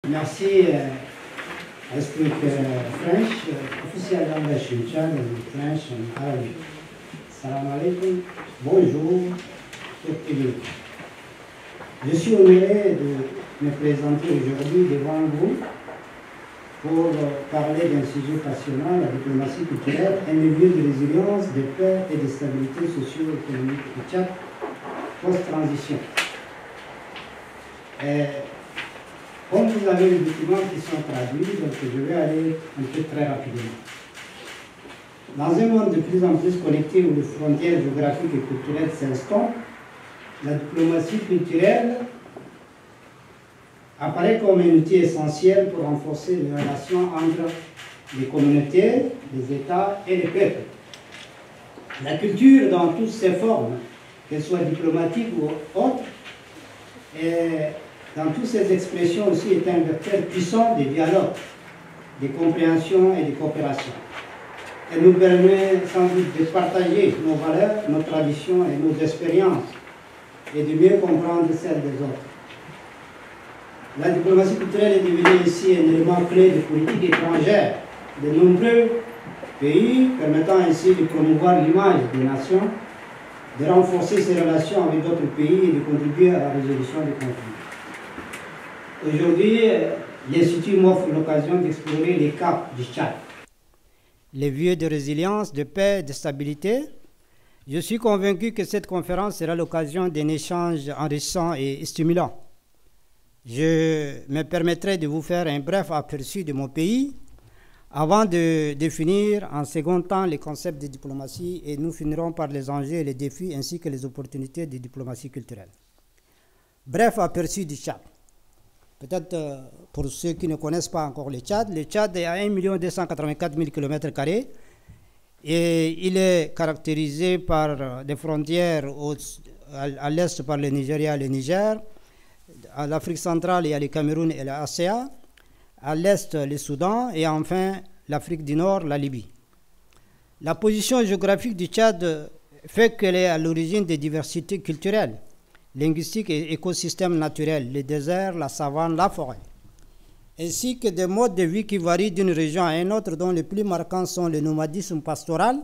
Merci. I speak French, official language in Chad, French and Arabic. Salam alaikum, bonjour, tout le monde. Je suis honoré de me présenter aujourd'hui devant vous pour parler d'un sujet passionnant, la diplomatie culturelle, un lieu de résilience, de paix et de stabilité socio-économique au Tchad post-transition. Comme vous avez les documents qui sont traduits, donc je vais aller un peu très rapidement. Dans un monde de plus en plus connecté où les frontières géographiques et culturelles s'instompent, la diplomatie culturelle apparaît comme un outil essentiel pour renforcer les relations entre les communautés, les États et les peuples. La culture, dans toutes ses formes, qu'elles soient diplomatiques ou autres, et dans toutes ces expressions aussi est un vecteur puissant de dialogue, de compréhension et de coopération. Elle nous permet sans doute de partager nos valeurs, nos traditions et nos expériences et de mieux comprendre celles des autres. La diplomatie culturelle est devenue ici un élément clé de politique étrangère de nombreux pays, permettant ainsi de promouvoir l'image des nations, de renforcer ses relations avec d'autres pays et de contribuer à la résolution des conflits. Aujourd'hui, l'Institut m'offre l'occasion d'explorer les caps du Tchad. Les lieux de résilience, de paix, de stabilité. Je suis convaincu que cette conférence sera l'occasion d'un échange enrichissant et stimulant. Je me permettrai de vous faire un bref aperçu de mon pays avant de définir en second temps les concepts de diplomatie et nous finirons par les enjeux et les défis ainsi que les opportunités de diplomatie culturelle. Bref aperçu du Tchad. Peut-être pour ceux qui ne connaissent pas encore le Tchad est à 1 284 000 km² et il est caractérisé par des frontières à l'est par le Nigeria et le Niger, à l'Afrique centrale il y a le Cameroun et l'ACA, à l'est le Soudan et enfin l'Afrique du Nord, la Libye. La position géographique du Tchad fait qu'elle est à l'origine des diversités culturelles, linguistiques et écosystèmes naturels, les déserts, la savane, la forêt, ainsi que des modes de vie qui varient d'une région à une autre, dont les plus marquants sont le nomadisme pastoral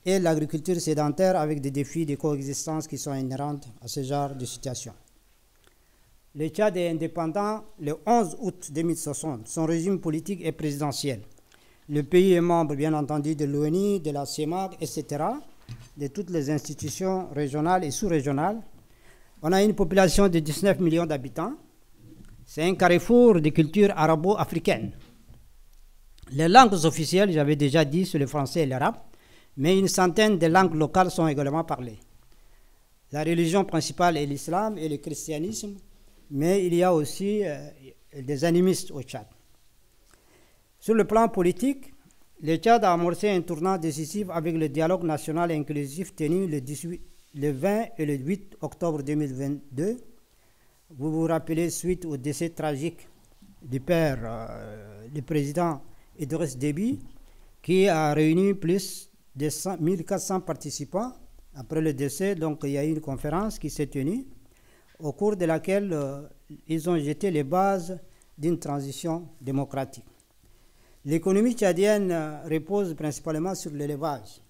et l'agriculture sédentaire avec des défis de coexistence qui sont inhérents à ce genre de situation. Le Tchad est indépendant le 11 août 2060. Son régime politique est présidentiel. Le pays est membre, bien entendu, de l'ONU, de la CEMAC, etc., de toutes les institutions régionales et sous-régionales. On a une population de 19 millions d'habitants. C'est un carrefour de cultures arabo-africaines. Les langues officielles, j'avais déjà dit, c'est le français et l'arabe, mais une centaine de langues locales sont également parlées. La religion principale est l'islam et le christianisme, mais il y a aussi des animistes au Tchad. Sur le plan politique, le Tchad a amorcé un tournant décisif avec le dialogue national inclusif tenu le 20 et le 8 octobre 2022. Vous vous rappelez, suite au décès tragique du père, du président Idriss Déby, qui a réuni plus de 1400 participants. Après le décès, donc, il y a eu une conférence qui s'est tenue, au cours de laquelle ils ont jeté les bases d'une transition démocratique. L'économie tchadienne repose principalement sur l'élevage.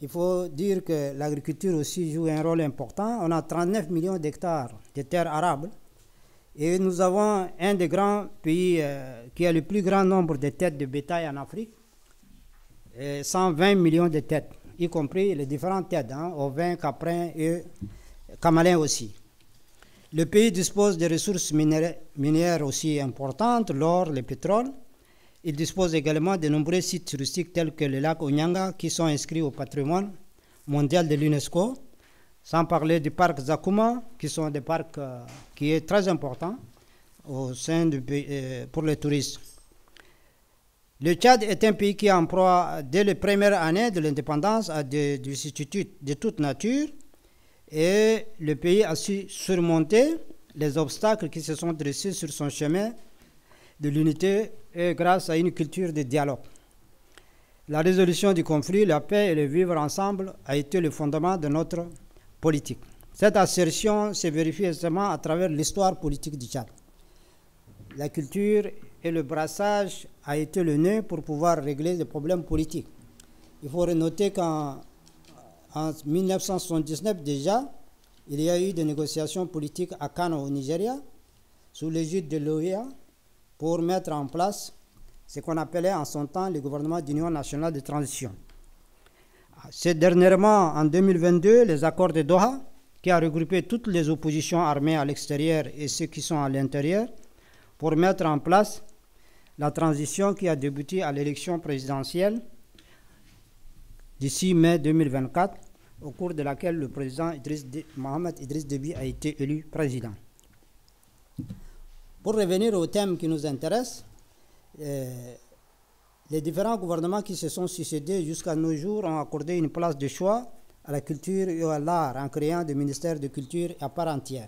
Il faut dire que l'agriculture aussi joue un rôle important. On a 39 millions d'hectares de terres arables et nous avons un des grands pays qui a le plus grand nombre de têtes de bétail en Afrique, 120 millions de têtes, y compris les différentes têtes, ovins, caprins et camalins aussi. Le pays dispose de ressources minières aussi importantes, l'or, le pétrole. Il dispose également de nombreux sites touristiques tels que le lac Onyanga qui sont inscrits au patrimoine mondial de l'UNESCO, sans parler du parc Zakuma, qui sont des parcs qui est très important au sein du pays, pour les touristes. Le Tchad est un pays qui emploie dès les premières années de l'indépendance à des vicissitudes de toute nature et le pays a su surmonter les obstacles qui se sont dressés sur son chemin de l'unité et grâce à une culture de dialogue. La résolution du conflit, la paix et le vivre ensemble a été le fondement de notre politique. Cette assertion se vérifie aisément à travers l'histoire politique du Tchad. la culture et le brassage a été le nœud pour pouvoir régler les problèmes politiques. Il faut noter qu'en 1979 déjà, il y a eu des négociations politiques à Kano au Nigeria, sous l'égide de l'OEA, pour mettre en place ce qu'on appelait en son temps le gouvernement d'union nationale de transition. C'est dernièrement, en 2022, les accords de Doha, qui a regroupé toutes les oppositions armées à l'extérieur et ceux qui sont à l'intérieur, pour mettre en place la transition qui a débuté à l'élection présidentielle d'ici mai 2024, au cours de laquelle le président Mohamed Idriss Déby a été élu président. Pour revenir au thème qui nous intéresse, les différents gouvernements qui se sont succédés jusqu'à nos jours ont accordé une place de choix à la culture et à l'art en créant des ministères de culture à part entière.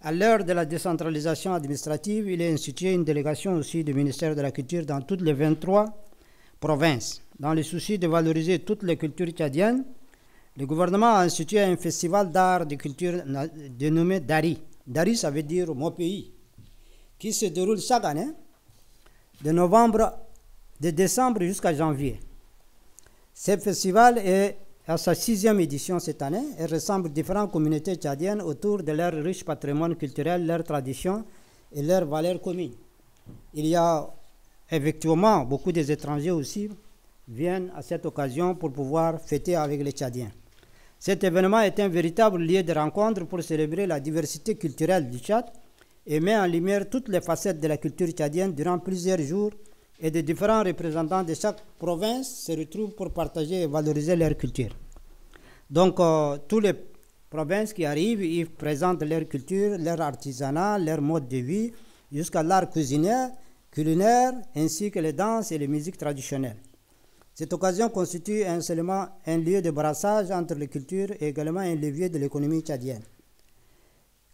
À l'heure de la décentralisation administrative, il est institué une délégation aussi du ministère de la Culture dans toutes les 23 provinces. Dans le souci de valoriser toutes les cultures tchadiennes, le gouvernement a institué un festival d'art de culture dénommé Dari. Dari, ça veut dire mon pays, qui se déroule chaque année de décembre jusqu'à janvier. Ce festival est à sa 6e édition cette année et rassemble différentes communautés tchadiennes autour de leur riche patrimoine culturel, leurs traditions et leurs valeurs communes. Il y a effectivement beaucoup des étrangers aussi viennent à cette occasion pour pouvoir fêter avec les Tchadiens. Cet événement est un véritable lieu de rencontre pour célébrer la diversité culturelle du Tchad et met en lumière toutes les facettes de la culture tchadienne durant plusieurs jours et de différents représentants de chaque province se retrouvent pour partager et valoriser leur culture. Donc, toutes les provinces qui arrivent, ils présentent leur culture, leur artisanat, leur mode de vie, jusqu'à l'art culinaire, ainsi que les danses et les musiques traditionnelles. Cette occasion constitue seulement un lieu de brassage entre les cultures et également un levier de l'économie tchadienne.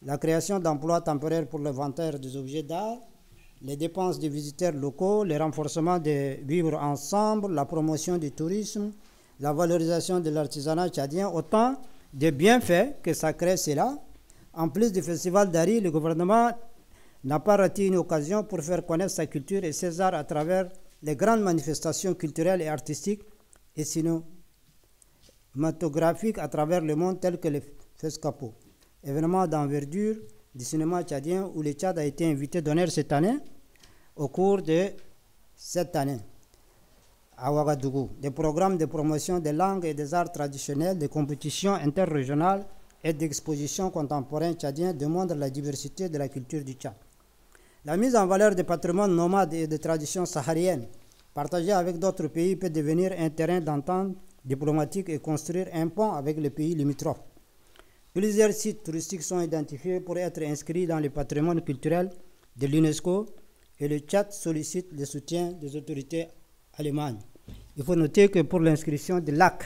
La création d'emplois temporaires pour l'inventaire des objets d'art, les dépenses des visiteurs locaux, le renforcement de vivre ensemble, la promotion du tourisme, la valorisation de l'artisanat tchadien, autant de bienfaits que ça crée cela. En plus du festival d'Ari, le gouvernement n'a pas raté une occasion pour faire connaître sa culture et ses arts à travers les grandes manifestations culturelles et artistiques et cinématographiques à travers le monde tels que le FESCAPO, événement d'envergure du cinéma tchadien où le Tchad a été invité d'honneur cette année, au cours de cette année, à Ouagadougou. Des programmes de promotion des langues et des arts traditionnels, des compétitions interrégionales et d'expositions contemporaines tchadiens démontrent la diversité de la culture du Tchad. La mise en valeur des patrimoines nomades et des traditions sahariennes, partagées avec d'autres pays, peut devenir un terrain d'entente diplomatique et construire un pont avec les pays limitrophes. Plusieurs sites touristiques sont identifiés pour être inscrits dans le patrimoine culturel de l'UNESCO et le Tchad sollicite le soutien des autorités allemandes. Il faut noter que pour l'inscription de l'AC,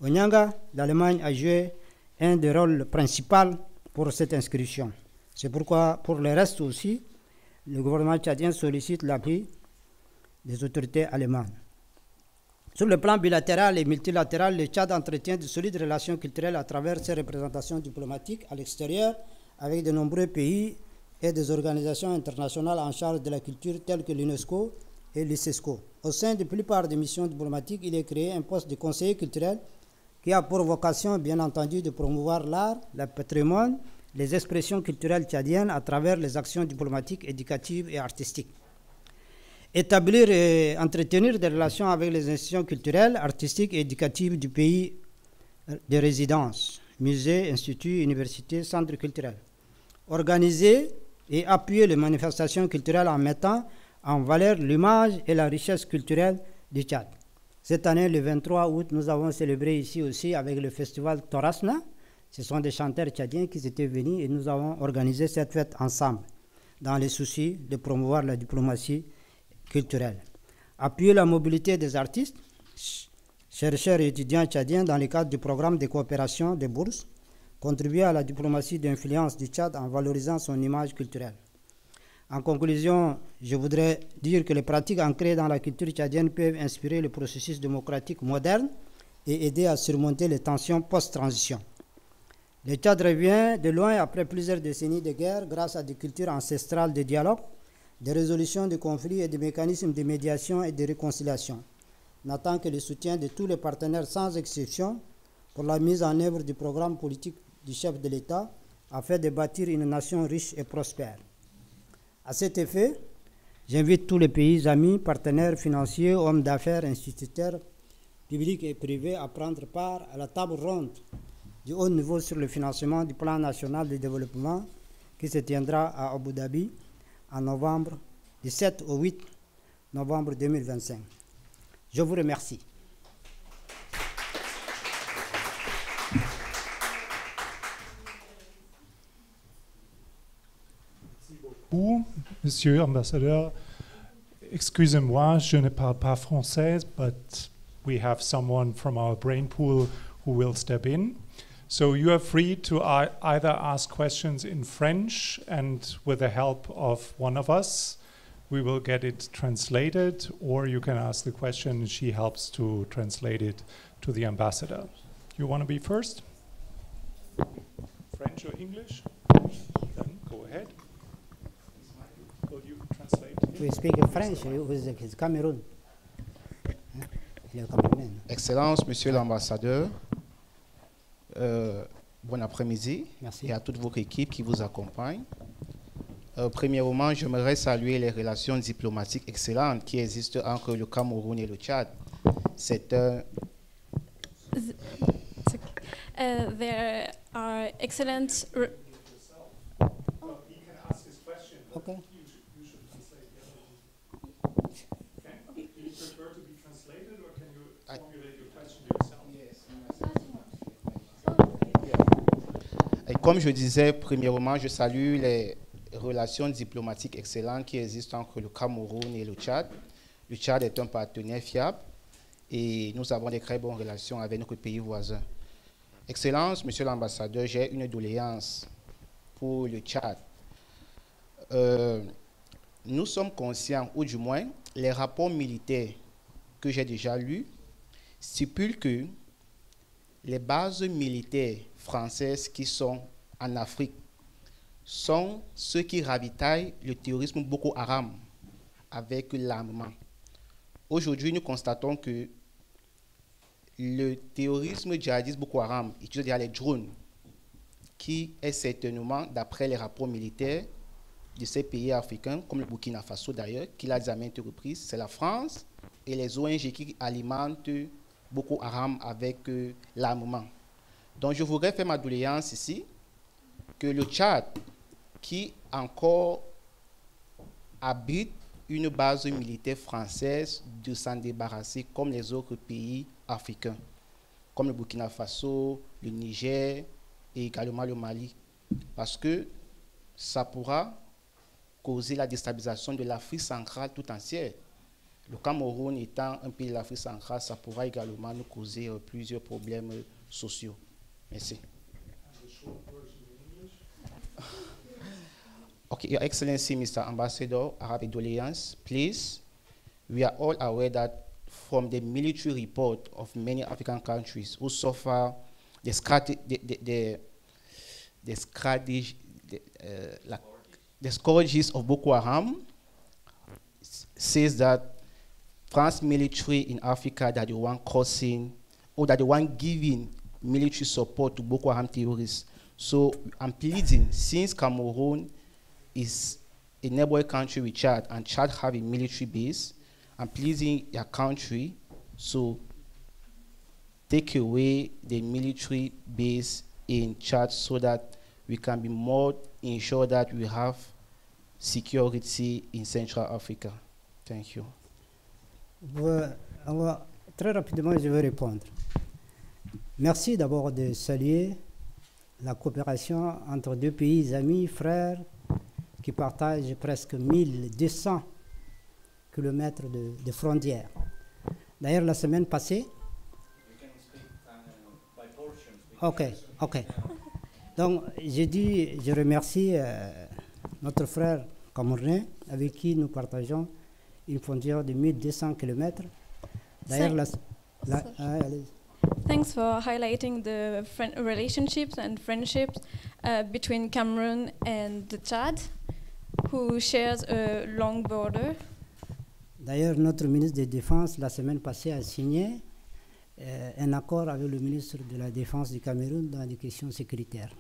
Onyanga, l'Allemagne a joué un des rôles principaux pour cette inscription. C'est pourquoi, pour le reste aussi, le gouvernement tchadien sollicite l'appui des autorités allemandes. Sur le plan bilatéral et multilatéral, le Tchad entretient de solides relations culturelles à travers ses représentations diplomatiques à l'extérieur avec de nombreux pays et des organisations internationales en charge de la culture telles que l'UNESCO et l'ICESCO. Au sein de la plupart des missions diplomatiques, il est créé un poste de conseiller culturel qui a pour vocation, bien entendu, de promouvoir l'art, le patrimoine, les expressions culturelles tchadiennes à travers les actions diplomatiques, éducatives et artistiques. Établir et entretenir des relations avec les institutions culturelles, artistiques et éducatives du pays de résidence, musées, instituts, universités, centres culturels. Organiser et appuyer les manifestations culturelles en mettant en valeur l'image et la richesse culturelle du Tchad. Cette année, le 23 août, nous avons célébré ici aussi avec le festival Torasna. Ce sont des chanteurs tchadiens qui étaient venus et nous avons organisé cette fête ensemble dans le souci de promouvoir la diplomatie culturelle. Appuyer la mobilité des artistes, chercheurs et étudiants tchadiens dans le cadre du programme de coopération des bourses, contribuer à la diplomatie d'influence du Tchad en valorisant son image culturelle. En conclusion, je voudrais dire que les pratiques ancrées dans la culture tchadienne peuvent inspirer le processus démocratique moderne et aider à surmonter les tensions post-transition. Le Tchad revient de loin après plusieurs décennies de guerre grâce à des cultures ancestrales de dialogue, de résolution de conflits et de mécanismes de médiation et de réconciliation, n'attend que le soutien de tous les partenaires sans exception pour la mise en œuvre du programme politique du chef de l'État afin de bâtir une nation riche et prospère. À cet effet, j'invite tous les pays amis, partenaires financiers, hommes d'affaires, instituteurs, publics et privés à prendre part à la table ronde du haut niveau sur le financement du plan national de développement qui se tiendra à Abu Dhabi en novembre, du 7 au 8 novembre 2025. Je vous remercie. Monsieur l'ambassadeur, excusez-moi, je ne parle pas français, but we have someone from our brain pool who will step in. So you are free to either ask questions in French, and with the help of one of us, we will get it translated, or you can ask the question and she helps to translate it to the ambassador. You want to be first? French or English? Then go ahead. Will you translate? We speak French with Cameroon. Excellence, Monsieur l'ambassadeur, bon après-midi. Merci. Et à toute votre équipe qui vous accompagne. Premièrement, j'aimerais saluer les relations diplomatiques excellentes qui existent entre le Cameroun et le Tchad. C'est un... There are excellent... Okay. You should translate the other one. Do you prefer to be translated, or can you formulate your question yourself? Et comme je disais, premièrement, je salue les relations diplomatiques excellentes qui existent entre le Cameroun et le Tchad. Le Tchad est un partenaire fiable et nous avons de très bonnes relations avec notre pays voisin. Excellence, Monsieur l'ambassadeur, j'ai une doléance pour le Tchad. Nous sommes conscients, ou du moins, les rapports militaires que j'ai déjà lus stipulent que les bases militaires françaises qui sont en Afrique sont ceux qui ravitaillent le terrorisme Boko Haram avec l'armement. Aujourd'hui, nous constatons que le terrorisme djihadiste Boko Haram utilise déjà les drones, qui est certainement, d'après les rapports militaires de ces pays africains, comme le Burkina Faso d'ailleurs, qui l'a dit à maintes reprises, c'est la France et les ONG qui alimentent Boko Haram avec l'armement. Donc je voudrais faire ma doléance ici, que le Tchad, qui encore abrite une base militaire française, de s'en débarrasser comme les autres pays africains, comme le Burkina Faso, le Niger et également le Mali, parce que ça pourra causer la déstabilisation de l'Afrique centrale tout entière. Le Cameroun étant un pays de l'Afrique centrale, ça pourra également nous causer plusieurs problèmes sociaux. Merci. Okay, Your Excellency, Mr. Ambassador, I have a doléance. Please, we are all aware that from the military report of many African countries who suffer the scourges of Boko Haram, says that France military in Africa that the one causing or that the one giving military support to Boko Haram terrorists. So I'm pleading, since Cameroon is a neighboring country with Chad, and Chad have a military base, I'm pleading your country to take away the military base in Chad so that we can be more ensure that we have security in Central Africa. Thank you. Très rapidement, je vais répondre. Merci d'abord de saluer la coopération entre deux pays amis, frères, qui partagent presque 1200 kilomètres de frontières. D'ailleurs, la semaine passée... Ok. Donc, je remercie notre frère camerounais avec qui nous partageons une frontière de 1200 km. D'ailleurs, Thanks for highlighting the relationships and friendships between Cameroon and the Chad. who shares a long border. D'ailleurs, notre ministre de la Défense, la semaine passée, a signé un accord avec le ministre de la Défense du Cameroun dans les questions sécuritaires.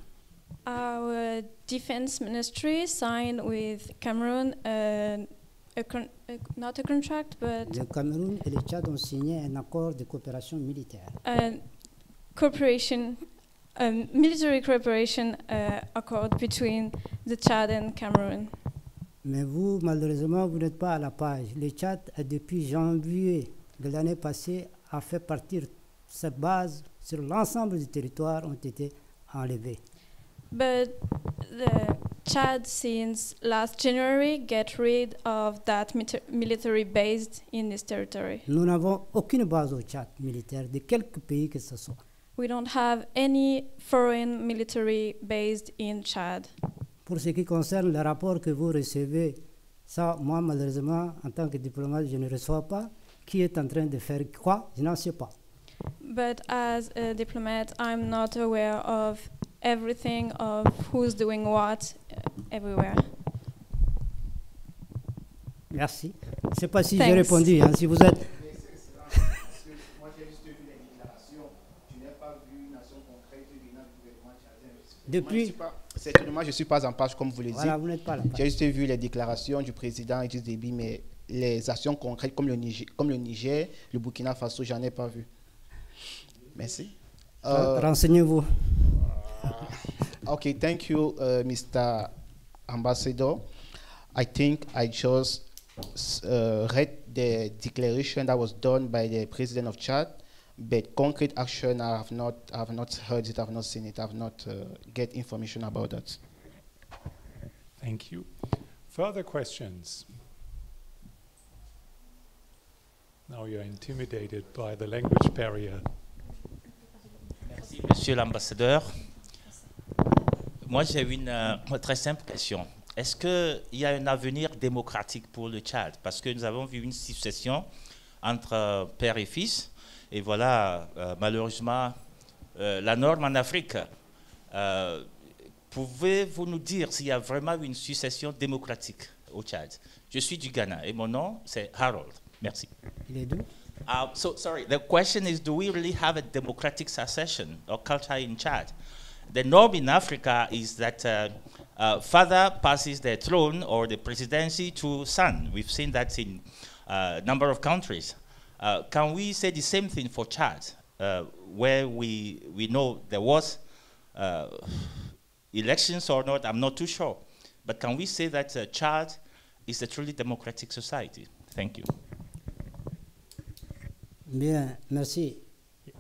Our defense ministry signed with Cameroon not a contract, but Le Cameroun et le Tchad ont signé un accord de coopération militaire. Military cooperation accord between the Chad and Cameroon. Mais vous, malheureusement, vous n'êtes pas à la page. Le Tchad, depuis janvier de l'année passée, a fait partir ses bases sur l'ensemble du territoire ont été enlevées. But the Chad, since last January, get rid of that military base in this territory. Nous n'avons aucune base au Tchad militaire de quelque pays que ce soit. We don't have any foreign military based in Chad. Pour ce qui concerne le rapport que vous recevez, ça, moi, malheureusement, en tant que diplomate, je ne reçois pas. Qui est en train de faire quoi? Je n'en sais pas. But as a diplomat, I'm not aware of everything, of who's doing what everywhere. Merci. Je ne sais pas si j'ai Thanks. répondu. Hein, si vous êtes... Moi, j'ai juste vu les déclarations. Je n'ai pas vu une action concrète venant du gouvernement tchadien. Depuis... Certainement, je ne suis pas en page, comme vous le dites. Voilà, vous n'êtes pas là. J'ai juste vu les déclarations du président Idriss Déby, mais les actions concrètes comme le Niger, le Burkina Faso, j'en ai pas vu. Merci. Renseignez-vous. Okay, thank you, Mr. Ambassador. I think I just read the declaration that was done by the President of Chad, but concrete action I have not heard it, I have not seen it, I have not get information about that. Thank you. Further questions? Now you're intimidated by the language barrier. Merci, Monsieur l'ambassadeur. Moi, j'ai une très simple question. Est-ce qu'il y a un avenir démocratique pour le Tchad? Parce que nous avons vu une succession entre père et fils. Et voilà, malheureusement, la norme en Afrique. Pouvez-vous nous dire s'il y a vraiment une succession démocratique au Tchad? Je suis du Ghana et mon nom, c'est Harold. Merci. Il est d'où? So, sorry, the question is, do we really have a democratic succession or culture in Chad? The norm in Africa is that father passes the throne or the presidency to son. We've seen that in a number of countries. Can we say the same thing for Chad, where we know there was elections or not? I'm not too sure. But can we say that Chad is a truly democratic society? Thank you. Bien, merci.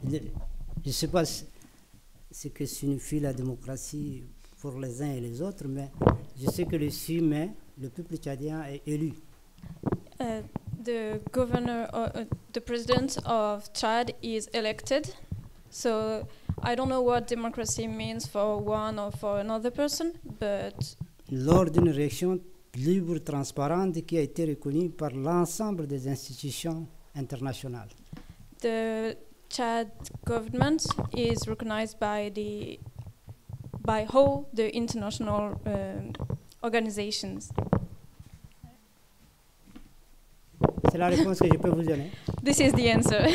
Je ne sais pas ce que signifie la démocratie pour les uns et les autres, mais je sais que le 6 mai, le peuple tchadien est élu. The governor, the president of Chad is elected. So I don't know what democracy means for one or for another person, but Lors d'une élection libre, transparente, qui a été reconnue par l'ensemble des institutions internationales. the Chad government is recognized by all the international organizations. C'est la réponse que je peux vous donner. This is the answer.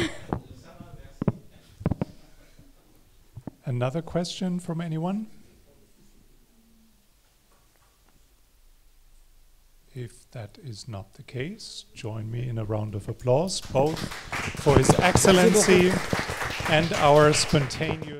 Another question from anyone? If that is not the case, join me in a round of applause, both for His Excellency and our spontaneous